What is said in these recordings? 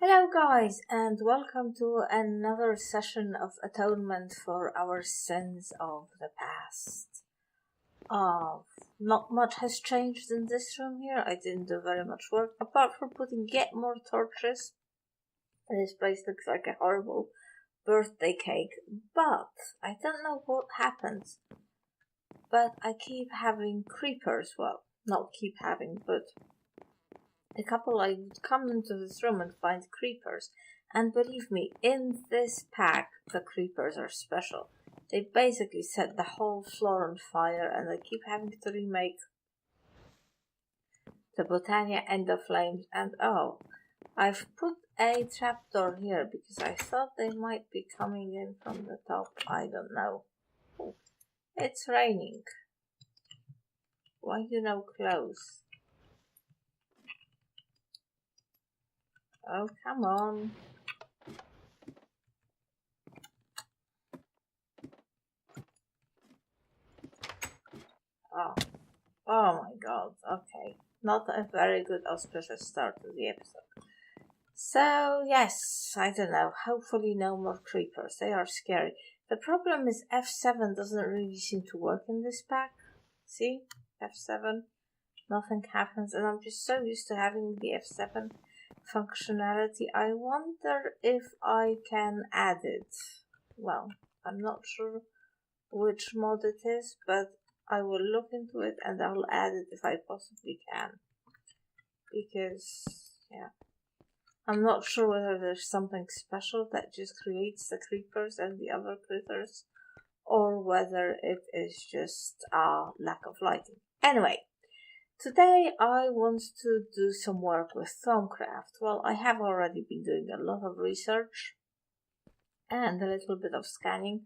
Hello guys, and welcome to another session of atonement for our sins of the past. Not much has changed in this room here. I didn't do very much work, apart from putting yet more torches. This place looks like a horrible birthday cake, but I don't know what happens. But I keep having creepers, well, not keep having, but a couple I would come into this room and find creepers, and believe me, in this pack the creepers are special. They basically set the whole floor on fire, and I keep having to remake the Botania End of Flames. And oh, I've put a trapdoor here because I thought they might be coming in from the top. I don't know. Oh, it's raining. Why do no clothes? Oh, come on. Oh my god, okay. Not a very good auspicious start to the episode. So, yes, I don't know. Hopefully no more creepers. They are scary. The problem is F7 doesn't really seem to work in this pack. See? F7. Nothing happens, and I'm just so used to having the F7 functionality. I wonder if I can add it. Well, I'm not sure which mod it is, but I will look into it and I'll add it if I possibly can. Because, yeah, I'm not sure whether there's something special that just creates the creepers and the other critters, or whether it is just lack of lighting. Anyway, today I want to do some work with thaumcraft. Well, I have already been doing a lot of research and a little bit of scanning,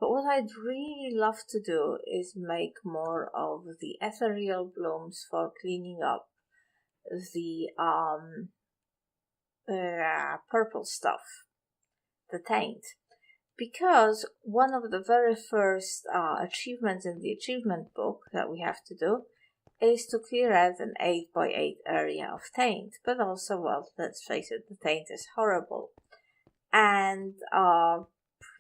but what I'd really love to do is make more of the ethereal blooms for cleaning up the purple stuff, the taint. Because one of the very first achievements in the achievement book that we have to do is to clear out an 8x8 area of taint. But also, well, let's face it, the taint is horrible. And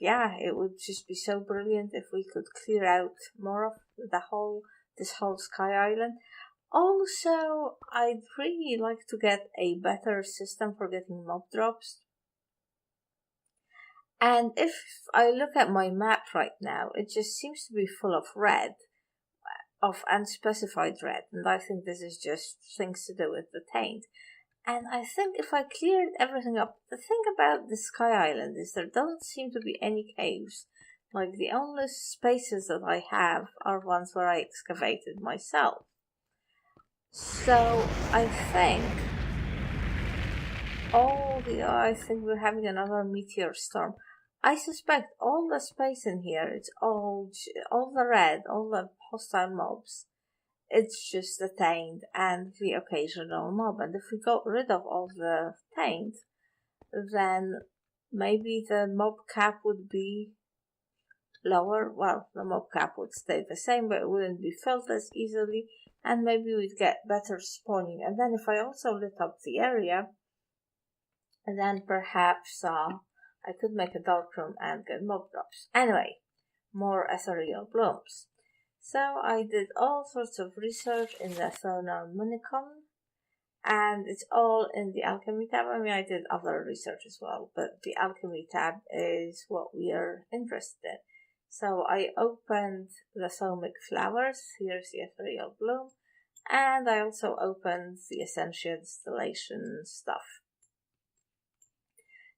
yeah, it would just be so brilliant if we could clear out more of this whole Sky Island. Also, I'd really like to get a better system for getting mob drops. And if I look at my map right now, it just seems to be full of red, of unspecified red, and I think this is just things to do with the taint. And I think if I cleared everything up, the thing about the Sky Island is there don't seem to be any caves. Like, the only spaces that I have are ones where I excavated myself. So I think I think we're having another meteor storm. I suspect all the space in here, it's all the red, all the hostile mobs. It's just the taint and the occasional mob. And if we got rid of all the taint, then maybe the mob cap would be lower. Well, the mob cap would stay the same, but it wouldn't be filled as easily, and maybe we'd get better spawning. And then if I also lit up the area, then perhaps I could make a dark room and get mob drops. Anyway, more ethereal blooms. So I did all sorts of research in the Atonement, and it's all in the alchemy tab. I mean, I did other research as well, but the alchemy tab is what we are interested in. So I opened the thalmic flowers. Here's the ethereal bloom, and I also opened the essential distillation stuff.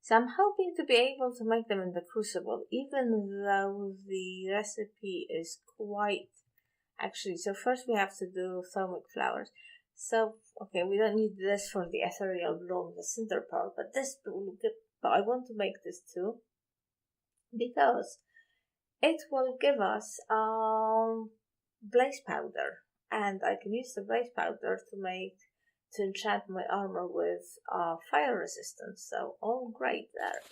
So I'm hoping to be able to make them in the crucible, even though the recipe is quite... Actually, so first we have to do thalmic flowers. So, okay, we don't need this for the ethereal bloom, the cinder pearl, but I want to make this too, because it will give us blaze powder, and I can use the blaze powder to enchant my armor with fire resistance, so all great there.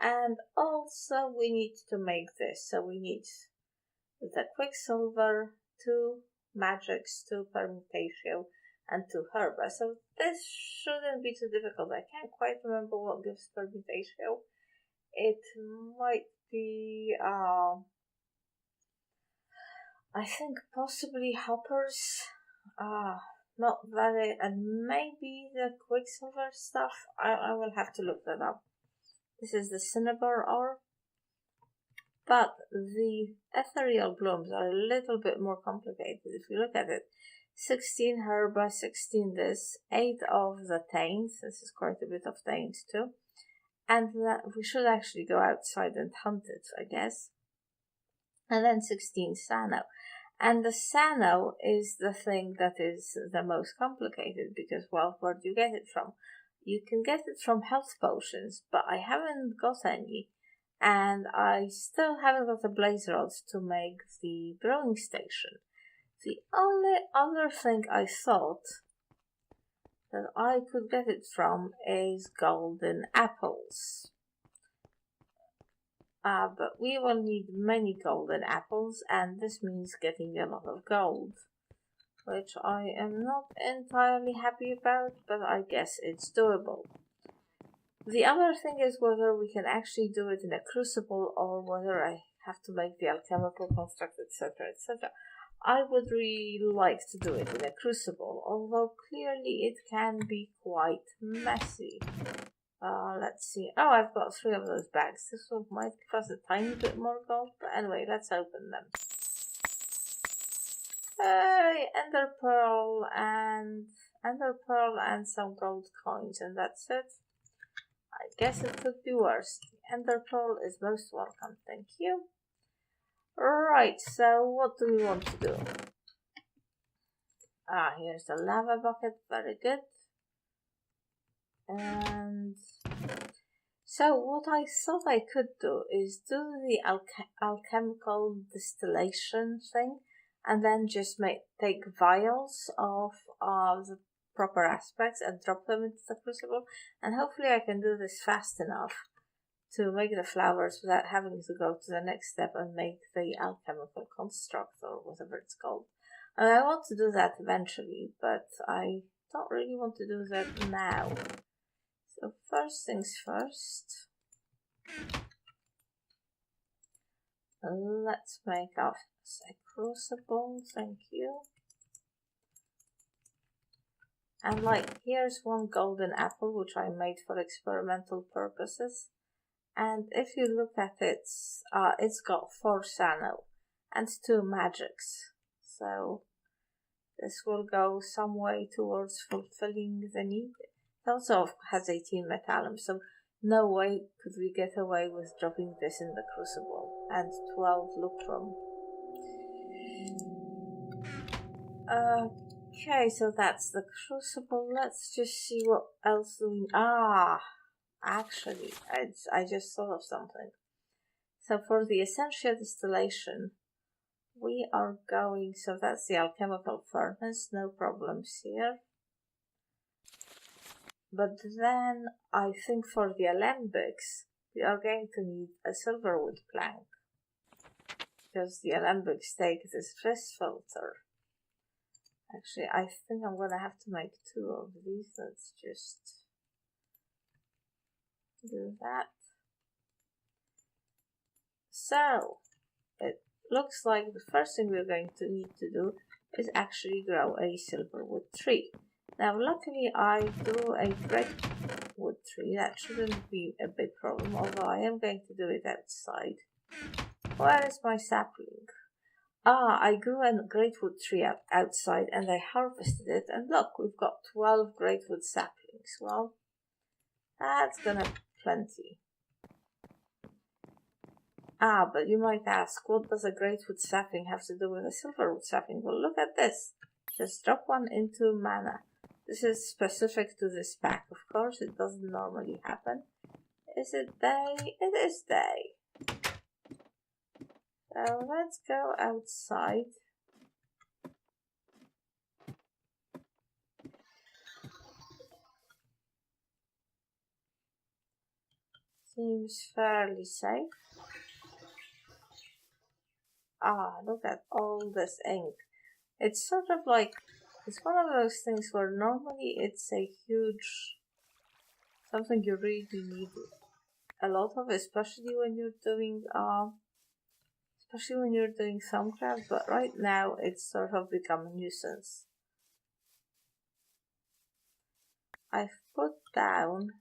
And also we need to make this, so we need the quicksilver, 2 magics, 2 permutatio, and 2 herba. So this shouldn't be too difficult. I can't quite remember what gives permutation. It might be, I think possibly hoppers. Not very, and maybe the quicksilver stuff. I will have to look that up. This is the cinnabar ore. But the ethereal blooms are a little bit more complicated. If you look at it, 16 herba, 16 this, 8 of the taint. This is quite a bit of taint too. And that we should actually go outside and hunt it, I guess. And then 16 sano. And the sano is the thing that is the most complicated because, well, where do you get it from? You can get it from health potions, but I haven't got any. And I still haven't got the blaze rods to make the brewing station. The only other thing I thought that I could get it from is golden apples. But we will need many golden apples, and this means getting a lot of gold, which I am not entirely happy about, but I guess it's doable. The other thing is whether we can actually do it in a crucible or whether I have to make the alchemical construct, etc., etc. I would really like to do it in a crucible, although clearly it can be quite messy. Let's see. Oh, I've got 3 of those bags. This one might cost a tiny bit more gold, but anyway, let's open them. Ender pearl and some gold coins, and that's it. I guess it could be worse. The ender pearl is most welcome, thank you. Right, so what do we want to do? Here's the lava bucket, very good. And so what I thought I could do is do the alchemical distillation thing and then just take vials of the proper aspects and drop them into the crucible, and hopefully I can do this fast enough to make the flowers without having to go to the next step and make the alchemical construct or whatever it's called. And I want to do that eventually, but I don't really want to do that now. So first things first, let's make us a crucible, thank you. And here's 1 golden apple which I made for experimental purposes. And if you look at it, it's got 4 sano and 2 magics. So this will go some way towards fulfilling the need. It also has 18 metallum, so no way could we get away with dropping this in the crucible. And 12 lucrum. Okay, so that's the crucible. Let's just see what else do we... Actually, I just thought of something. So for the essential distillation, we are going... So that's the alchemical furnace, no problems here. But then I think for the alembics, we are going to need a silverwood plank. Because the alembics take this fizz filter. Actually, I think I'm going to have to make 2 of these. Let's just do that. So, it looks like the first thing we're going to need to do is actually grow a silverwood tree. Now, luckily, I grew a breakwood tree. That shouldn't be a big problem, although I am going to do it outside. Where is my sapling? I grew a greatwood tree outside and I harvested it. And look, we've got 12 greatwood saplings. Well, that's gonna be plenty. But you might ask, what does a greatwood sapling have to do with a silverwood sapling? Well, look at this. Just drop 1 into mana. This is specific to this pack, of course. It doesn't normally happen. Is it day? It is day. So let's go outside. Seems fairly safe. Look at all this ink. It's sort of like It's one of those things where normally it's a huge something you really need a lot of, especially when you're doing thaumcraft, but right now it's sort of become a nuisance. I've put down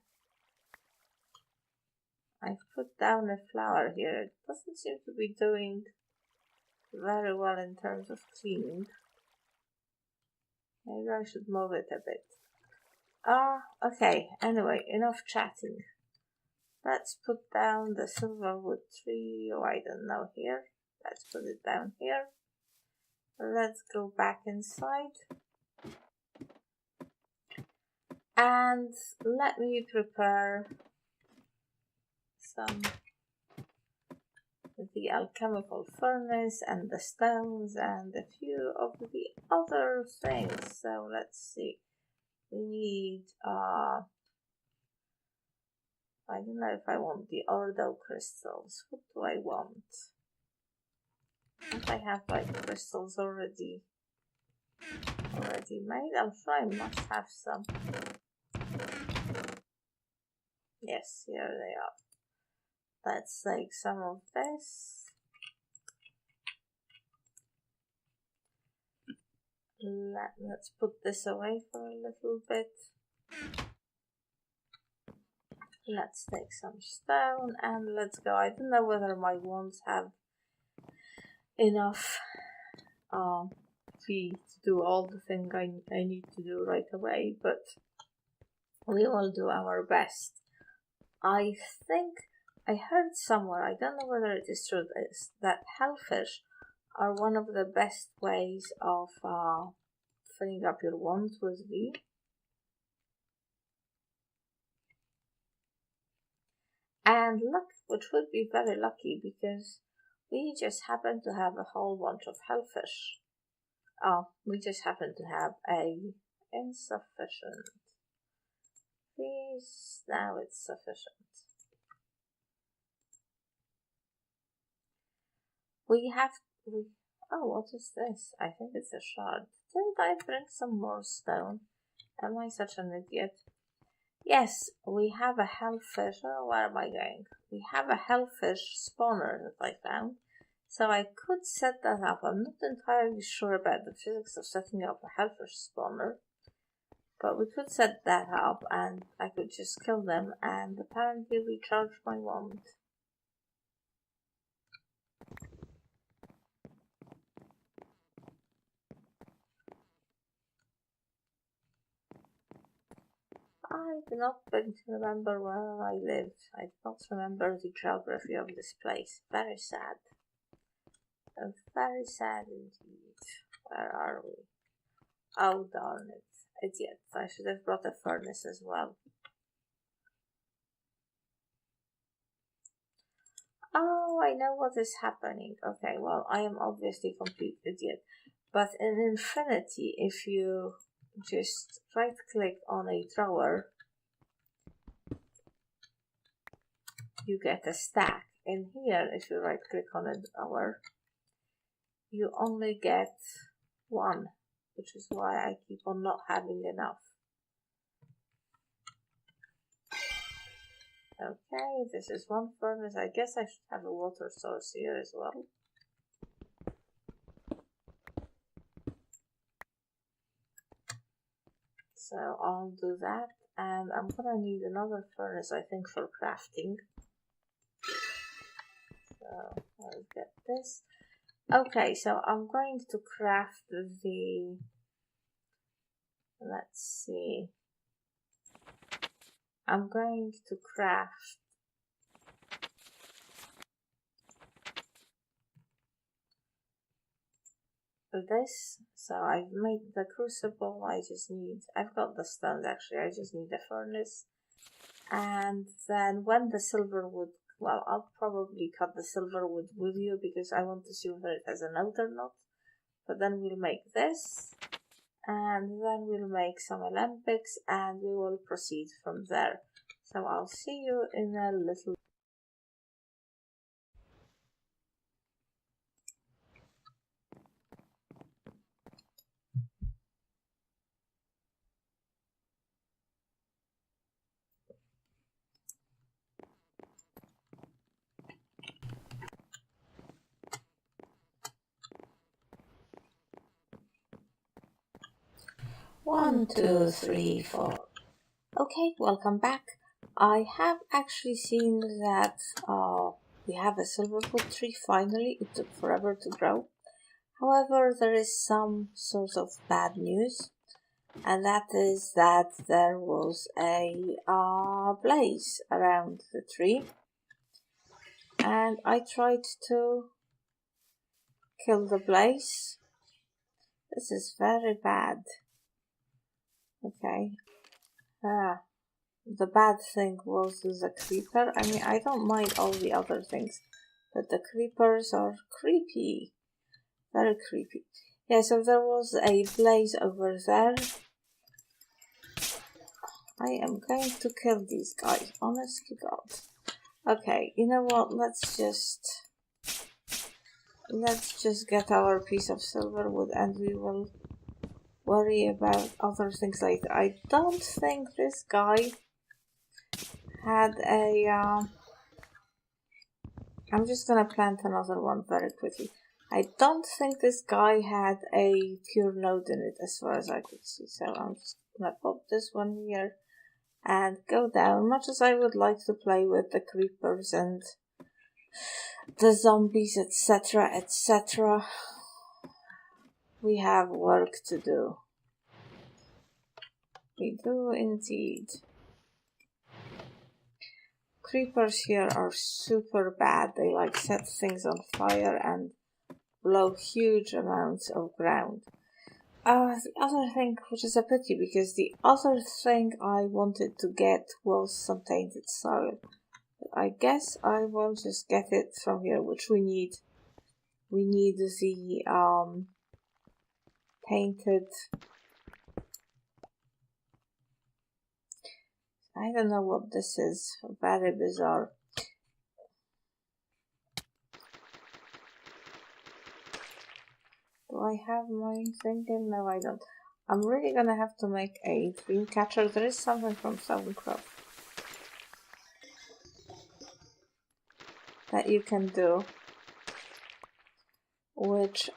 a flower here. It doesn't seem to be doing very well in terms of cleaning. Maybe I should move it a bit. Okay, anyway, enough chatting. Let's put down the silverwood tree, I don't know, here. Let's put it down here. Let's go back inside. And let me prepare the alchemical furnace and the stones and a few of the other things. So let's see. We need I don't know if I want the ordo crystals. What do I want? Don't I have like crystals already made? I'm sure I must have some. Yes, here they are. Let's take some of this. Let's put this away for a little bit. Let's take some stone and let's go. I don't know whether my wands have enough fee to do all the things I need to do right away, but we will do our best. I think I heard somewhere, I don't know whether it is true, that hellfish are one of the best ways of filling up your wands with V. And luck, which would be very lucky because we just happen to have a whole bunch of hellfish. We just happen to have a insufficient. Please, now it's sufficient. Oh, what is this? I think it's a shard. Didn't I bring some more stone? Am I such an idiot? Yes, we have a hellfish. Oh, where am I going? We have a hellfish spawner that I found. So I could set that up. I'm not entirely sure about the physics of setting up a hellfish spawner. But we could set that up and I could just kill them and apparently recharge my wand. I do not remember where I lived. I do not remember the geography of this place. Very sad. Very sad indeed. Where are we? Oh darn it. Idiot. I should have brought a furnace as well. Oh, I know what is happening. Okay, well, I am obviously a complete idiot. But in Infinity, if you just right click on a drawer, you get a stack. In here, if you right click on a drawer, you only get one, which is why I keep on not having enough. Okay, this is one furnace. I guess I should have a water source here as well. So I'll do that, and I'm gonna need another furnace, I think, for crafting. So I'll get this. Okay, so I'm going to craft the, let's see, I'm going to craft this. So I've made the crucible. I've got the stones actually, I just need the furnace. And then when the silverwood, well, I'll probably cut the silverwood with you because I want to see whether it has an outer knot. But then we'll make this, and then we'll make some Olympics, and we will proceed from there. So I'll see you in a little. 1, 2, 3, 4. Okay, welcome back. I have actually seen that we have a silverwood tree finally. It took forever to grow. However, there is some sort of bad news, and that is that there was a blaze around the tree, and I tried to kill the blaze. This is very bad. Okay. The bad thing was the creeper. I mean, I don't mind all the other things, but the creepers are creepy. Very creepy. Yeah, so there was a blaze over there. I am going to kill these guys, honest to God. Okay, you know what? Let's just get our piece of silverwood and we will worry about other things later. I don't think this guy had a I'm just gonna plant another one very quickly. I don't think this guy had a pure node in it as far as I could see, so I'm just gonna pop this one here and go down. Much as I would like to play with the creepers and the zombies, etc., etc., we have work to do. We do indeed. Creepers here are super bad. They like set things on fire and blow huge amounts of ground. The other thing, which is a pity, because the other thing I wanted to get was some tainted soil. But I guess I will just get it from here, which we need. We need the tainted. I don't know what this is. Very bizarre. Do I have my thinking? No, I don't. I'm really gonna have to make a dream catcher. There is something from thaumcraft that you can do, which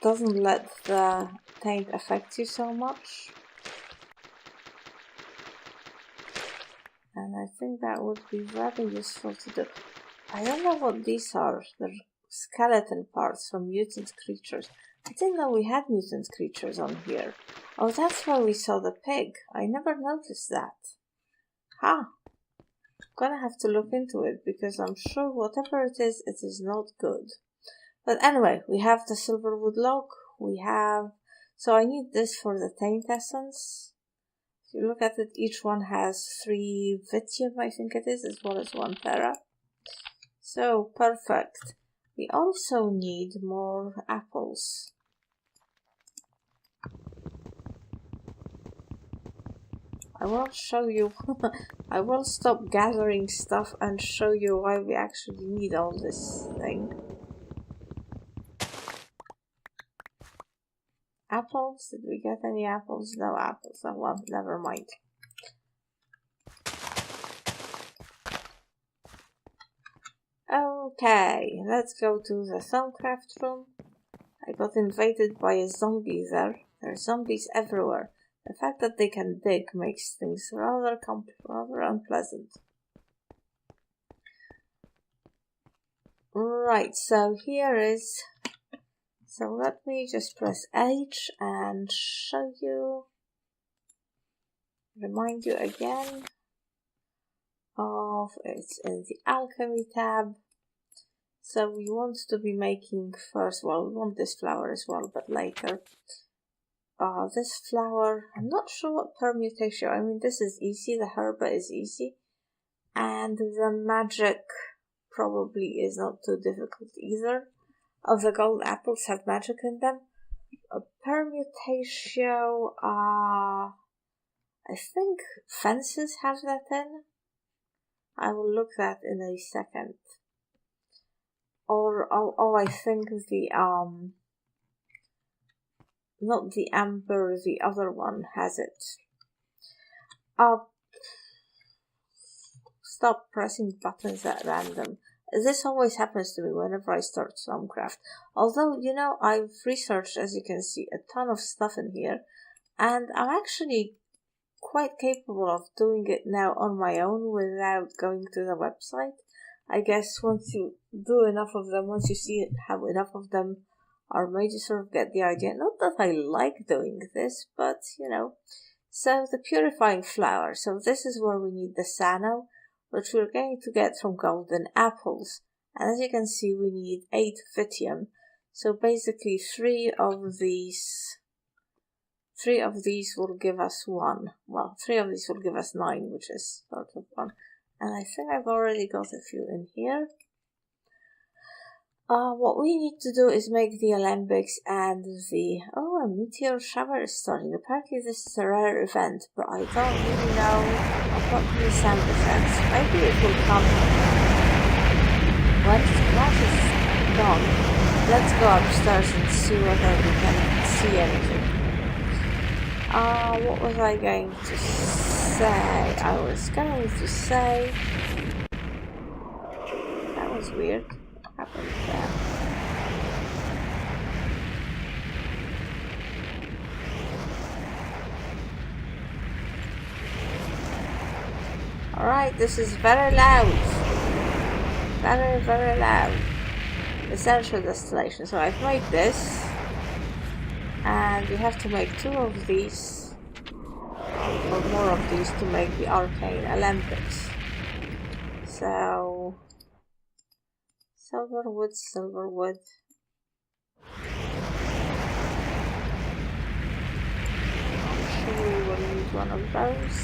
doesn't let the taint affect you so much. And I think that would be very useful to do. I don't know what these are. They're skeleton parts from mutant creatures. I didn't know we had mutant creatures on here. Oh, that's why we saw the pig. I never noticed that. Huh. I'm gonna have to look into it, because I'm sure whatever it is not good. But anyway, we have the silverwood log. We have... So I need this for the taint essence. If you look at it, each one has 3 Vitium, I think it is, as well as 1 Terra. So, perfect. We also need more apples. I will show you. I will stop gathering stuff and show you why we actually need all this thing. Apples? Did we get any apples? No apples. Oh, well, never mind. Okay, let's go to the thaumcraft room. I got invaded by a zombie there. There are zombies everywhere. The fact that they can dig makes things rather unpleasant. Right, so here is... So let me just press H and show you, remind you again of it's in the alchemy tab. So we want to be making first, well, we want this flower as well, but later. This flower, I'm not sure what permutation, I mean this is easy, the herba is easy, and the magic probably is not too difficult either. Oh, the gold apples have magic in them. A permutation, I think fences have that in. I will look that in a second. Or, I think the, not the amber, the other one has it. Stop pressing buttons at random. This always happens to me whenever I start thaumcraft. Although, you know, I've researched, as you can see, a ton of stuff in here, and I'm actually quite capable of doing it now on my own without going to the website. I guess once you do enough of them, once you see how enough of them are made, you sort of get the idea. Not that I like doing this, but, you know. So the purifying flower. So this is where we need the sano, which we're going to get from golden apples. And as you can see, we need 8 vitium. So basically 3 of these will give us 1. Well, 3 of these will give us 9, which is sort of 1. And I think I've already got a few in here. What we need to do is make the alembics and the... Oh, a meteor shower is starting. Apparently this is a rare event, but I don't really know. I've got any sound effects. Maybe it will come once it's gone. Let's go upstairs and see whether we can see anything. What was I going to say? I was going to say... That was weird. What happened there? Alright, this is very loud. Very, very loud. Essential distillation. So I've made this. And you have to make 2 of these. Or more of these to make the arcane alembics. So... Silverwood, silverwood. I'm sure we will use one of those.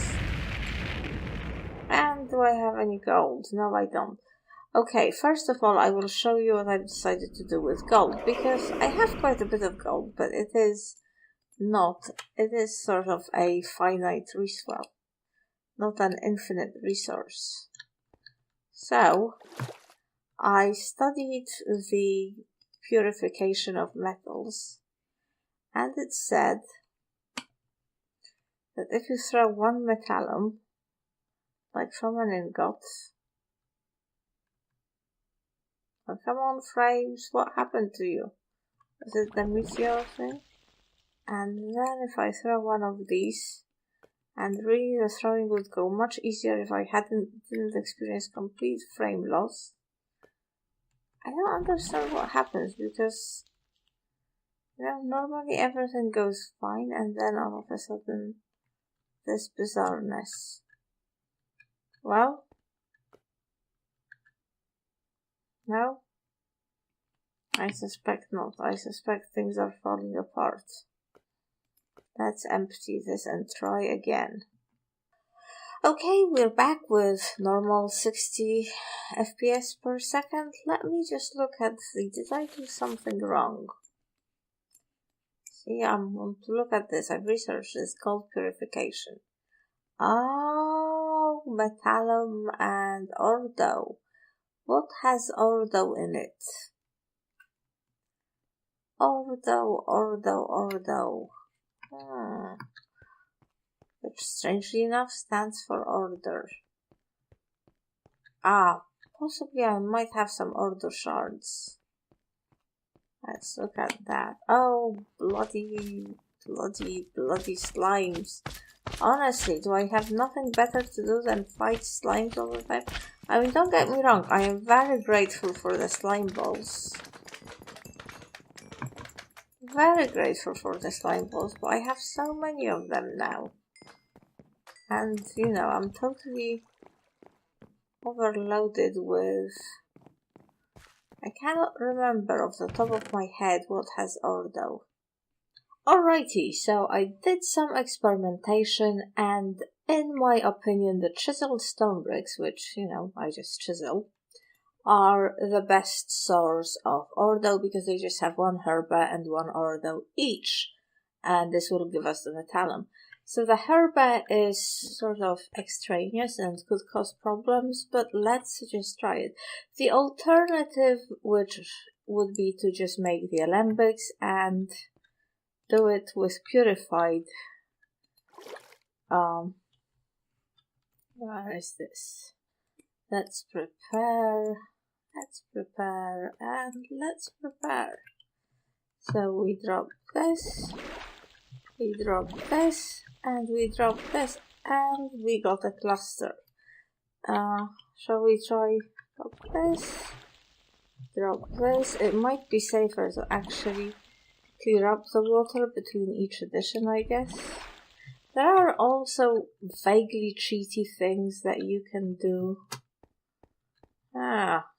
And do I have any gold? No, I don't. Okay, first of all, I will show you what I've decided to do with gold, because I have quite a bit of gold, but it is sort of a finite resource, not an infinite resource. So, I studied the purification of metals, and it said that if you throw 1 metallum, like from an ingot, oh, come on frames, what happened to you? Is it the meteor thing? And then if I throw 1 of these, and really the throwing would go much easier if I didn't experience complete frame loss. I don't understand what happens, because, you know, normally everything goes fine, and then all of a sudden, this bizarreness. Well, no, I suspect not. I suspect things are falling apart. Let's empty this and try again. Okay, we're back with normal 60 FPS per second. Let me just look at did I do something wrong? See, I want to look at this. I've researched this, gold purification. Oh, metallum and ordo. What has ordo in it? Ordo. Which strangely enough stands for order. Possibly I might have some order shards. Let's look at that. Oh, bloody slimes. Honestly, do I have nothing better to do than fight slimes all the time? I mean, don't get me wrong, I am very grateful for the slime balls. Very grateful for the slime balls, but I have so many of them now. And, you know, I'm totally overloaded with... I cannot remember off the top of my head what has ordo. Alrighty, so I did some experimentation, and in my opinion the chiseled stone bricks, which, you know, I just chisel, are the best source of ordo, because they just have 1 herba and 1 ordo each, and this will give us the metallum. So the herba is sort of extraneous and could cause problems, but let's just try it. The alternative, which would be to just make the alembics and do it with purified. Where is this? Let's prepare Let's prepare and let's prepare. So we drop this, we drop this, and we drop this, and we got a cluster. Shall we try drop this, drop this? It might be safer to actually clear up the water between each addition, I guess. There are also vaguely cheaty things that you can do.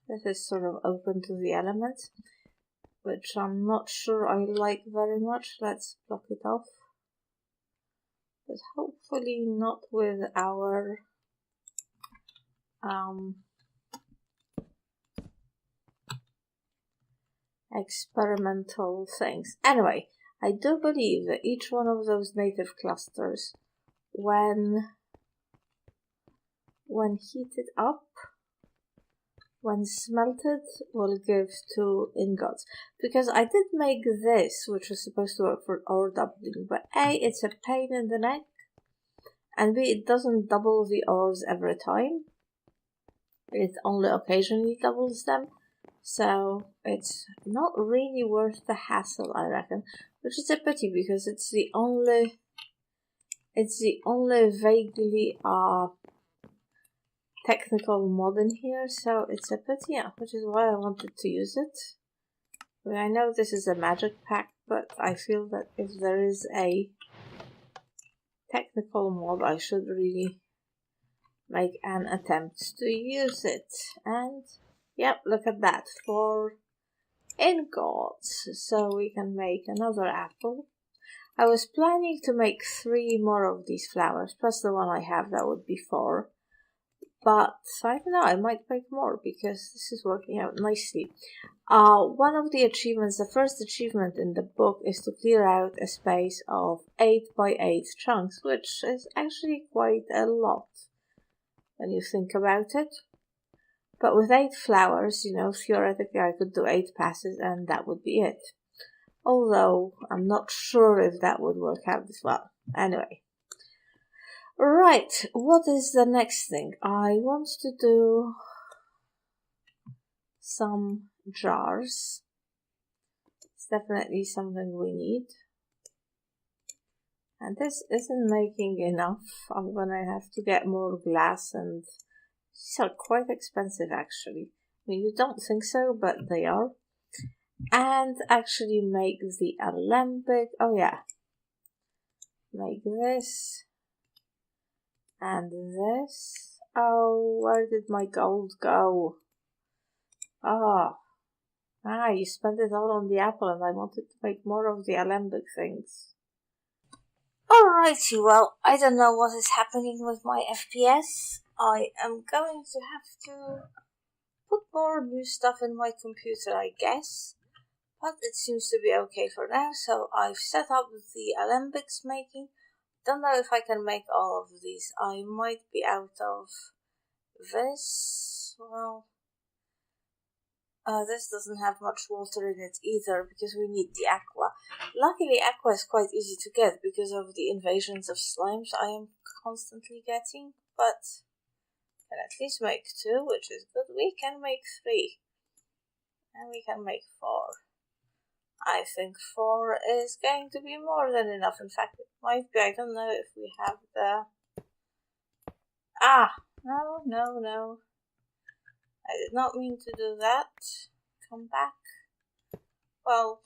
This is sort of open to the elements, which I'm not sure I like very much. Let's block it off. But hopefully not with our experimental things. Anyway, I do believe that each one of those native clusters, when heated up, when smelted, will give 2 ingots. Because I did make this, which was supposed to work for ore doubling, but A, it's a pain in the neck, and B, it doesn't double the ores every time. It only occasionally doubles them. So it's not really worth the hassle, I reckon. Which is a pity, because it's the only vaguely technical mod in here, so it's a pity, which is why I wanted to use it. I mean, I know this is a magic pack, but I feel that if there is a technical mod, I should really make an attempt to use it. And yep, look at that, 4 ingots, so we can make another apple. I was planning to make 3 more of these flowers, plus the one I have, that would be 4. But I don't know, I might make more because this is working out nicely. One of the achievements, the first achievement in the book, is to clear out a space of 8 by 8 chunks, which is actually quite a lot when you think about it. But with 8 flowers, theoretically I could do 8 passes and that would be it. Although I'm not sure if that would work out as well. Anyway. Right, what is the next thing? I want to do some jars. It's definitely something we need. And this isn't making enough. I'm gonna have to get more glass, and these are quite expensive actually. I mean, you don't think so, but they are. And actually make the alembic. Oh yeah. Make this. And this. Oh, where did my gold go? You spent it all on the apple, and I wanted to make more of the alembic things. Alrighty, well, I don't know what is happening with my FPS. I am going to have to put more new stuff in my computer, I guess. But it seems to be okay for now, so I've set up the alembics making. Don't know if I can make all of these. I might be out of this. Well, this doesn't have much water in it either, because we need the aqua. Luckily, aqua is quite easy to get because of the invasions of slimes I am constantly getting, but I can at least make 2, which is good. We can make 3, and we can make 4. I think 4 is going to be more than enough. In fact, it might be. I don't know if we have the... No. I did not mean to do that. Come back. Well,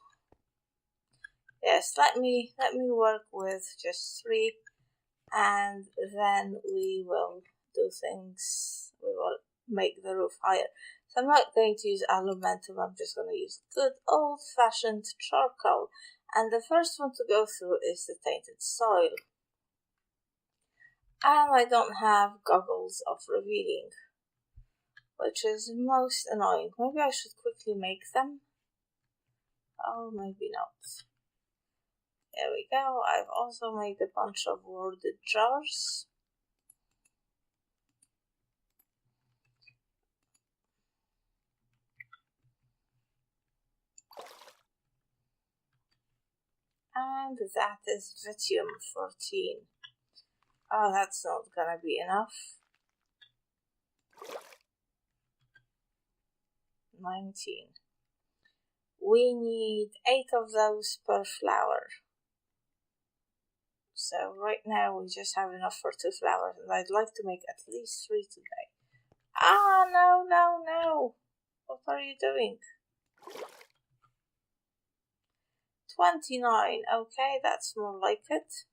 yes, let me work with just 3, and then we will do things. We will make the roof higher. So I'm not going to use aluminum, I'm just going to use good old-fashioned charcoal. And the first one to go through is the tainted soil. And I don't have goggles of revealing, which is most annoying. Maybe I should quickly make them. Or maybe not. There we go. I've also made a bunch of worded jars. And that is Vitium 14. Oh, that's not gonna be enough. 19. We need 8 of those per flower. So right now we just have enough for 2 flowers, and I'd like to make at least 3 today. Ah, no, no, no! What are you doing? 29, okay, that's more like it.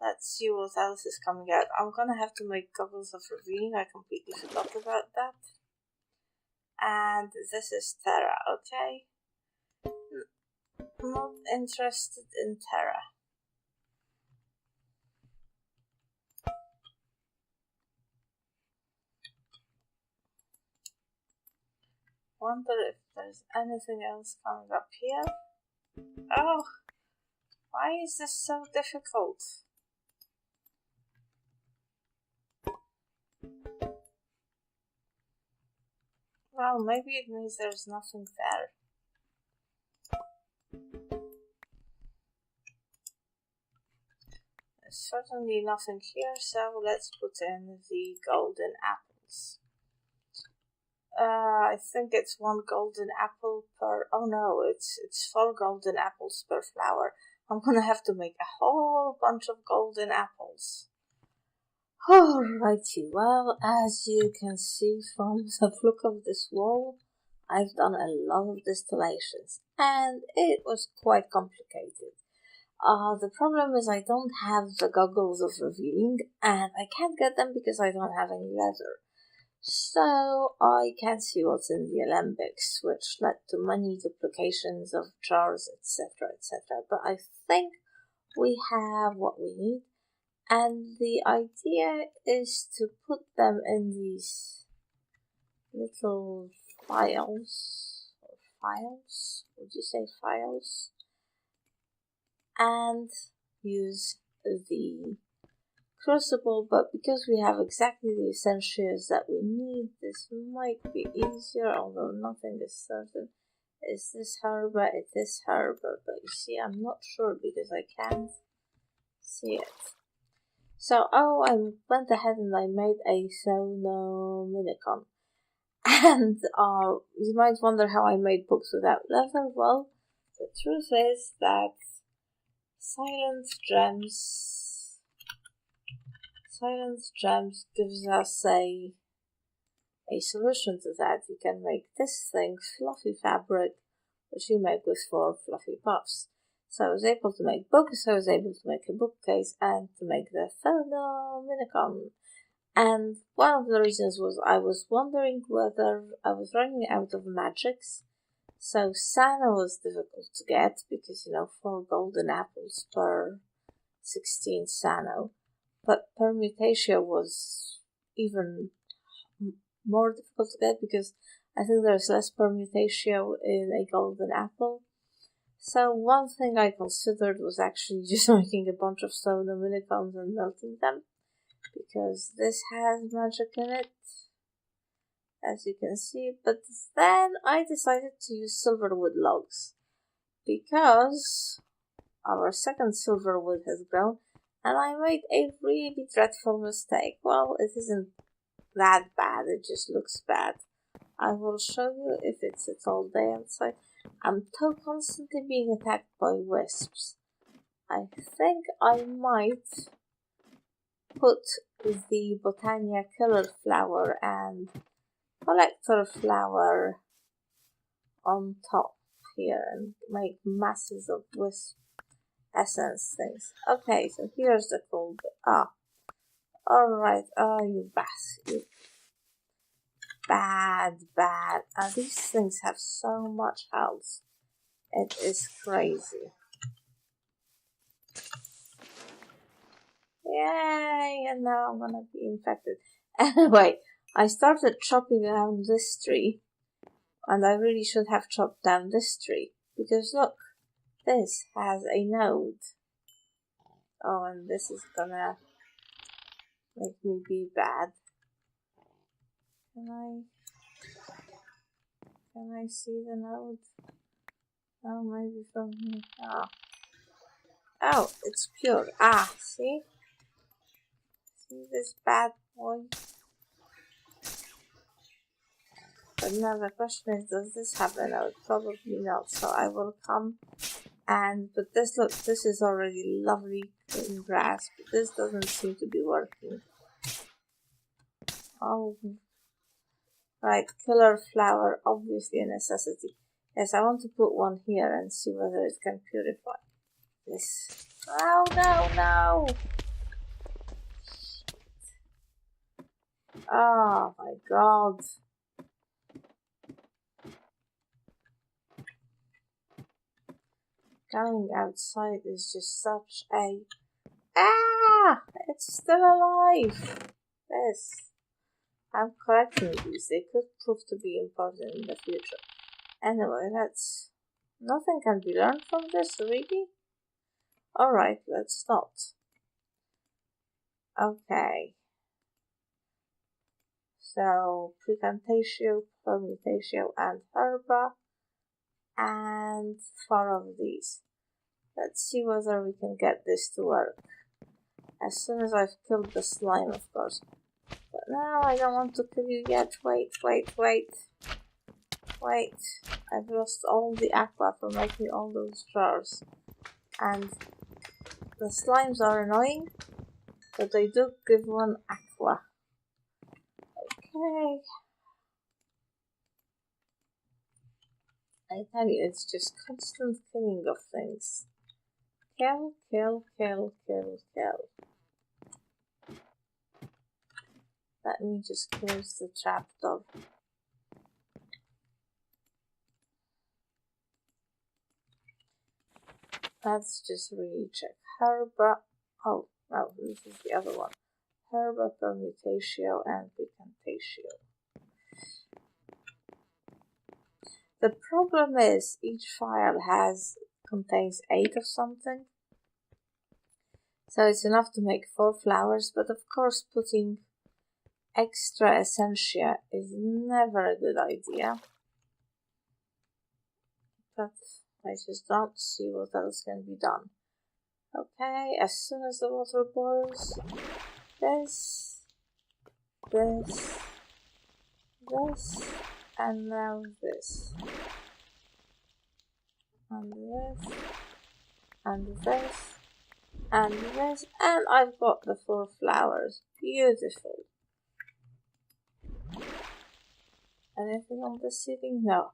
Let's see what else is coming out. I'm gonna have to make goggles of revealing, I completely forgot about that. And this is Terra, okay? Not interested in Terra. Wonder if there's anything else coming up here. Oh, why is this so difficult? Well, maybe it means there's nothing there. There's certainly nothing here, so let's put in the golden apples. I think it's 1 golden apple per... Oh no, it's 4 golden apples per flower. I'm gonna have to make a whole bunch of golden apples. Alrighty, well, as you can see from the look of this wall, I've done a lot of distillations, and it was quite complicated. The problem is I don't have the goggles of revealing, and I can't get them because I don't have any leather. So I can't see what's in the alembics, which led to many duplications of jars, etc., etc. But I think we have what we need, and the idea is to put them in these little files, would you say files? And use the crucible, but because we have exactly the essentials that we need, this might be easier, although nothing is certain. Is this herba? It is herba, but you see, I'm not sure because I can't see it. So, I went ahead and I made a thaumcraft. And you might wonder how I made books without leather. Well, the truth is that Silent Gems gives us a solution to that. You can make this thing, fluffy fabric, which you make with 4 fluffy puffs. So I was able to make books, I was able to make a bookcase, and to make the thaumcraft. And one of the reasons was I was wondering whether I was running out of magics. So Sana was difficult to get because, 4 golden apples per 16 Sano. But Permutatio was even more difficult to get because I think there's less Permutatio in a golden apple. So one thing I considered was actually just making a bunch of thaumcraft and melting them, because this has magic in it, as you can see. But then I decided to use silverwood logs because our second silverwood has grown, and I made a really dreadful mistake. Well, it isn't that bad, it just looks bad. I will show you if it's all day outside. I'm constantly being attacked by wisps. I think I might put the Botania Killer Flower and Collector Flower on top here and make masses of wisp essence things. Okay, so here's the cool bit. Alright. You bastard. Bad. These things have so much health. It is crazy. Yay! And now I'm gonna be infected. Anyway, I started chopping down this tree, and I really should have chopped down this tree, because look, this has a node. Oh, and this is gonna make me be bad. Can I see the node? Oh, maybe from here. Oh, it's pure. See? See this bad boy? But now the question is, does this happen? No, probably not. So I will come and, but this, look, this is already lovely green grass, but this doesn't seem to be working. Oh, right, killer flower, obviously a necessity. Yes, I want to put one here and see whether it can purify this. Oh, no! Oh my god. Going outside is just such a... Ah! It's still alive! Yes. I'm collecting these. They could prove to be important in the future. Anyway, that's... Nothing can be learned from this, really? Alright, let's not. Okay. So, Precantatio, Permutatio, and Herba. And 4 of these. Let's see whether we can get this to work. As soon as I've killed the slime, of course. But no, I don't want to kill you yet. Wait. I've lost all the aqua for making all those jars. And the slimes are annoying, but they do give one aqua. Okay. I tell you, it's just constant killing of things. Kill. Let me just close the trapdoor. Let's just recheck. Herba. Oh, no, this is the other one. Herba, Permutatio, and Precantatio. The problem is each file contains 8 of something. So it's enough to make 4 flowers, but of course putting extra essentia is never a good idea. But I just don't see what else can be done. Okay, as soon as the water boils, this, and now this. And this, and I've got the 4 flowers. Beautiful. Anything on the ceiling? No.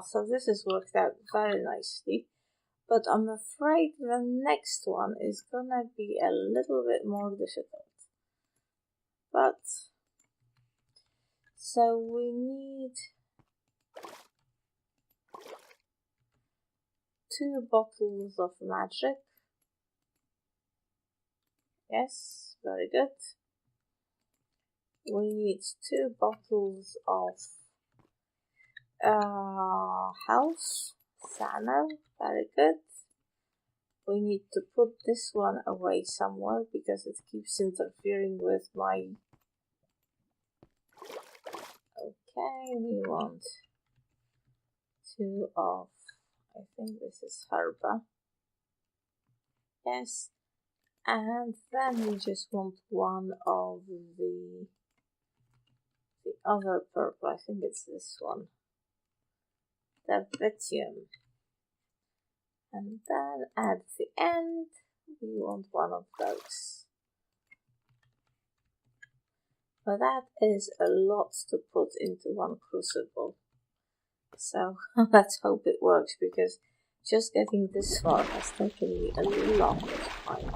So this has worked out very nicely. But I'm afraid the next one is gonna be a little bit more difficult. But, so we need 2 bottles of magic. Yes, very good. We need 2 bottles of health, Sano, very good. We need to put this one away somewhere because it keeps interfering with my... Okay, we want 2 of... I think this is Herba. Yes. And then we just want 1 of the other purple. I think it's this one. The Vitium. And then at the end, we want 1 of those. But that is a lot to put into 1 crucible. So let's hope it works, because just getting this far has taken me a lot of time.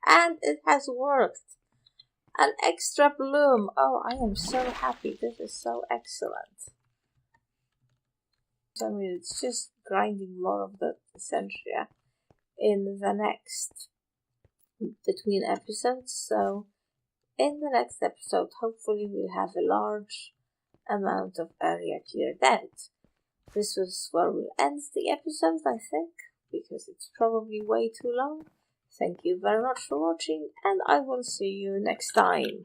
And it has worked. An extra bloom. Oh, I am so happy. This is so excellent. I mean, it's just grinding more of the essentia in the next between episodes. So in the next episode, hopefully we'll have a large amount of area cleared out. This was where we'll end the episode, I think, because it's probably way too long. Thank you very much for watching, and I will see you next time.